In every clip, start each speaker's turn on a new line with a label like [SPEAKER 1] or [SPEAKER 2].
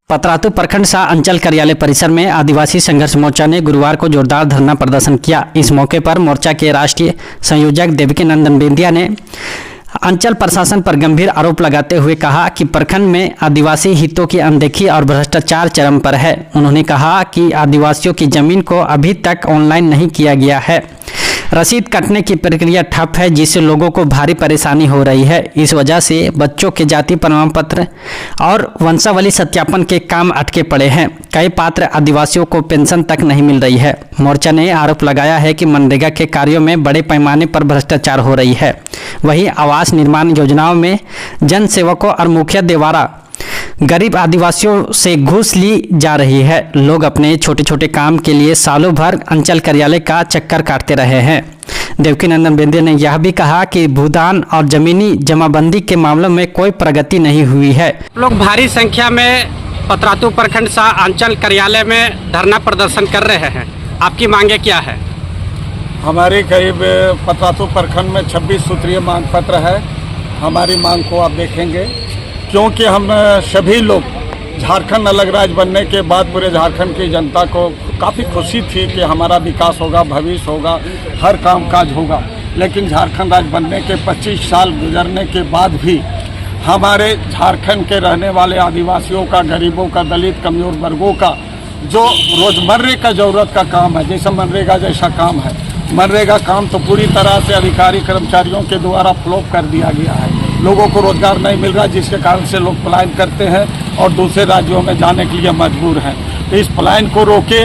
[SPEAKER 1] पतरातू प्रखंड शाह अंचल कार्यालय परिसर में आदिवासी संघर्ष मोर्चा ने गुरुवार को जोरदार धरना प्रदर्शन किया। इस मौके पर मोर्चा के राष्ट्रीय संयोजक देवकीनंदन बेंदिया ने अंचल प्रशासन पर गंभीर आरोप लगाते हुए कहा कि प्रखंड में आदिवासी हितों की अनदेखी और भ्रष्टाचार चरम पर है। उन्होंने कहा कि आदिवासियों की जमीन को अभी तक ऑनलाइन नहीं किया गया है। रसीद कटने की प्रक्रिया ठप है, जिससे लोगों को भारी परेशानी हो रही है। इस वजह से बच्चों के जाति प्रमाण पत्र और वंशावली सत्यापन के काम अटके पड़े हैं। कई पात्र आदिवासियों को पेंशन तक नहीं मिल रही है। मोर्चा ने आरोप लगाया है कि मनरेगा के कार्यों में बड़े पैमाने पर भ्रष्टाचार हो रही है। वहीं आवास निर्माण योजनाओं में जन सेवकों और मुखिया द्वारा गरीब आदिवासियों से घूस ली जा रही है। लोग अपने छोटे छोटे काम के लिए सालों भर अंचल कार्यालय का चक्कर काटते रहे हैं। देवकीनंदन बेंदिया ने यह भी कहा कि भूदान और जमीनी जमाबंदी के मामलों में कोई प्रगति नहीं हुई है।
[SPEAKER 2] लोग भारी संख्या में पतरातू प्रखंड शाह अंचल कार्यालय में धरना प्रदर्शन कर रहे हैं। आपकी मांगे क्या है?
[SPEAKER 3] हमारी करीब पतरातू प्रखंड में 26 सूत्रीय मांग पत्र है। हमारी मांग को आप देखेंगे, क्योंकि हम सभी लोग झारखंड अलग राज्य बनने के बाद पूरे झारखंड की जनता को काफ़ी खुशी थी कि हमारा विकास होगा, भविष्य होगा, हर काम काज होगा। लेकिन झारखंड राज्य बनने के 25 साल गुजरने के बाद भी हमारे झारखंड के रहने वाले आदिवासियों का, गरीबों का, दलित कमजोर वर्गों का जो रोजमर्रे का ज़रूरत का काम है, जैसे मनरेगा जैसा काम है, मनरेगा काम तो पूरी तरह से अधिकारी कर्मचारियों के द्वारा फ्लॉप कर दिया गया है। लोगों को रोजगार नहीं मिल रहा, जिसके कारण से लोग पलायन करते हैं और दूसरे राज्यों में जाने के लिए मजबूर हैं। तो इस पलायन को रोके,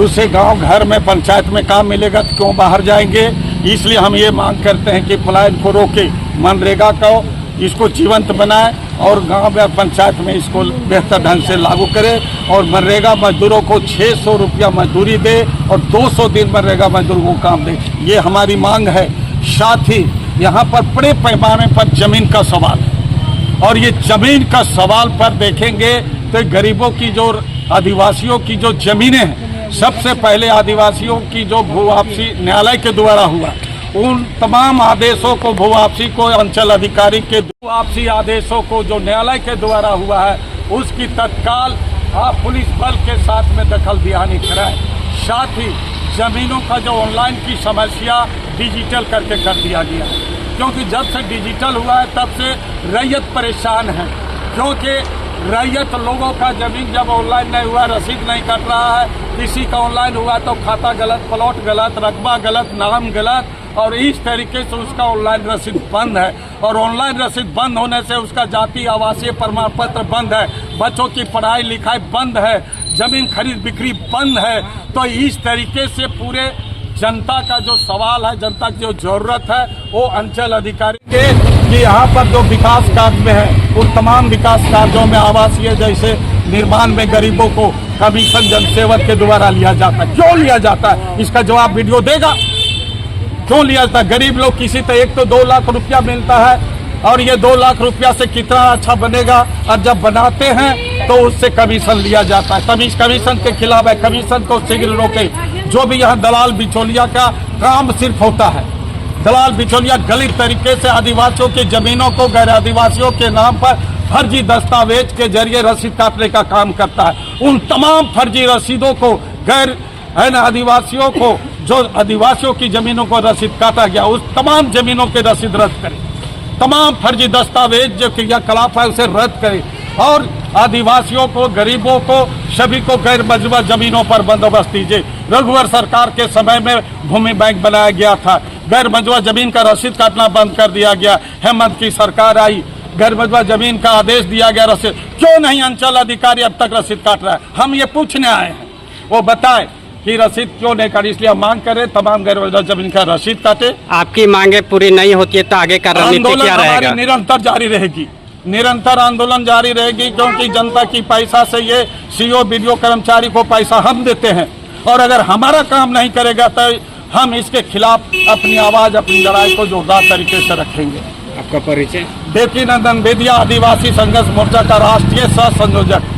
[SPEAKER 3] उसे गांव घर में पंचायत में काम मिलेगा तो क्यों बाहर जाएंगे। इसलिए हम ये मांग करते हैं कि पलायन को रोके, मनरेगा को इसको जीवंत बनाए और गांव में पंचायत में इसको बेहतर ढंग से लागू करे और मनरेगा मजदूरों को 600 रुपया मजदूरी दे और 200 दिन मनरेगा मजदूरों को काम दे। ये हमारी मांग है। साथ ही यहाँ पर बड़े पैमाने पर जमीन का सवाल है और ये जमीन का सवाल पर देखेंगे तो गरीबों की जो आदिवासियों की जो जमीनें हैं, सबसे पहले आदिवासियों की जो भू वापसी न्यायालय के द्वारा हुआ, उन तमाम आदेशों को भू वापसी को अंचल अधिकारी के भू वापसी आदेशों को जो न्यायालय के द्वारा हुआ है, उसकी तत्काल आप पुलिस बल के साथ में दखल दिहानी कराएं। साथ ही जमीनों का जो ऑनलाइन की समस्या डिजिटल करके कर दिया गया है, क्योंकि जब से डिजिटल हुआ है तब से रैयत परेशान है। क्योंकि रैयत लोगों का जमीन जब ऑनलाइन नहीं हुआ, रसीद नहीं कट रहा है, किसी का ऑनलाइन हुआ तो खाता गलत, प्लॉट गलत, रकबा गलत, नाम गलत, और इस तरीके से उसका ऑनलाइन रसीद बंद है। और ऑनलाइन रसीद बंद होने से उसका जाति आवासीय प्रमाण पत्र बंद है, बच्चों की पढ़ाई लिखाई बंद है, जमीन खरीद बिक्री बंद है। तो इस तरीके से पूरे जनता का जो सवाल है, जनता की जो जरूरत है, वो अंचल अधिकारी के कि यहाँ पर जो विकास कार्य है, उन तमाम विकास कार्यों में आवासीय जैसे निर्माण में गरीबों को कमीशन जनसेवक के द्वारा लिया जाता है। क्यों लिया जाता है, इसका जवाब वीडियो देगा। क्यों लिया जाता है? गरीब लोग किसी तो एक तो 2 लाख रुपया मिलता है और ये 2 लाख रुपया से कितना अच्छा बनेगा, और जब बनाते हैं तो उससे कमीशन लिया जाता है। कमीशन के खिलाफ है, कमीशन को शीघ्र रोके। जो भी यहाँ दलाल बिचौलिया का काम सिर्फ होता है, दलाल बिचौलिया गलत तरीके से आदिवासियों की जमीनों को गैर आदिवासियों के नाम पर फर्जी दस्तावेज के जरिए रसीद काटने का काम करता है। उन तमाम फर्जी रसीदों को गैर आदिवासियों को जो आदिवासियों की जमीनों को रसीद काटा गया, उस तमाम जमीनों के रसीद रद्द करें। तमाम फर्जी दस्तावेज जो क्रियाकलाप है उसे रद्द करें और आदिवासियों को, गरीबों को, सभी को गैर मजबूत जमीनों पर बंदोबस्त दीजिए। रघुवर सरकार के समय में भूमि बैंक बनाया गया था, गैर मजबूत जमीन का रसीद काटना बंद कर दिया गया। हेमंत की सरकार आई, गैर मजबूत जमीन का आदेश दिया गया, रसीद क्यों नहीं अंचल अधिकारी अब तक रसीद काट रहा है? हम ये पूछने आए हैं, वो बताए कि रसीद क्यों नहीं काटी। इसलिए हम मांग करें तमाम गैर मजबूत जमीन का रसीद काटे।
[SPEAKER 2] आपकी मांगे पूरी नहीं होती है तो आगे का रणनीति क्या रहेगा?
[SPEAKER 3] निरंतर जारी रहेगी, निरंतर आंदोलन जारी रहेगी, क्योंकि जनता की पैसा से ये सीओ बीडीओ कर्मचारी को पैसा हम देते हैं और अगर हमारा काम नहीं करेगा तो हम इसके खिलाफ अपनी आवाज, अपनी लड़ाई को जोरदार तरीके से रखेंगे।
[SPEAKER 2] आपका परिचय?
[SPEAKER 3] देवकीनंदन बेंदिया, आदिवासी संघर्ष मोर्चा का राष्ट्रीय सह संयोजक।